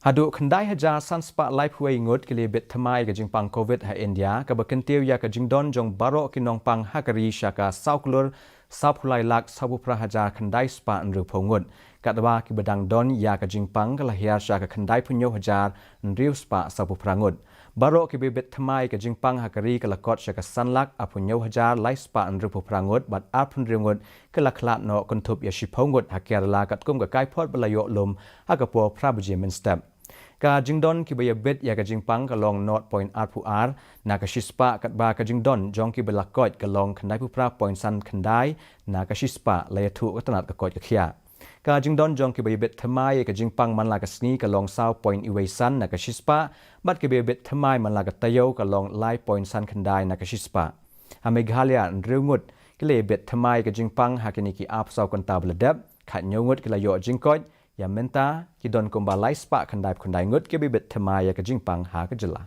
Haduh kendai hajar san spak live huai ngut ke Iabit Thymmai ke Jingpang COVID ha India ke berkentiu ya ke jingdon jong barok ki nongpang hakari syaka sauklur saphulai lak sabupra hajar kendai spak nru pongut Katba ki bedang don ya ke Jingpang ke lahir syaka kendai punyo hajar nriu spak sabupra ngut barok ki Iabit Thymmai ke Jingpang hakari ke lakot syaka sanlak apunyo hajar lai spak nru poprangut bat apun ringut ke laklat no kontup ya shipongut hakirla katkum ke kaipot belayok lum hakapo prabuji minstep ka jingdon ki Iabit ya ka Jingpang ka long not point pu ar na ka shispa Katba ka jingdon jong ki belakot ka long khandai pupra point san khandai na ka shispa layathu ka tanat ka kot ka khia ka jingdon jong ki Iabit Thymmai ka Jingpang man la ka sni ka long sao point iwei san na ka shispa bat ki Iabit Thymmai man la ka tayo ka long lai point san khandai na ka shispa ha Meghalaya ngut ki Iabit Thymmai ka Jingpang hakini ki ap sao kon ta bledep khat nyongut ki la yo jingkot ya menta ki don kumba lai spa khandai ngut ke Iabit Thymmai ya ke Jingpang ha ke jela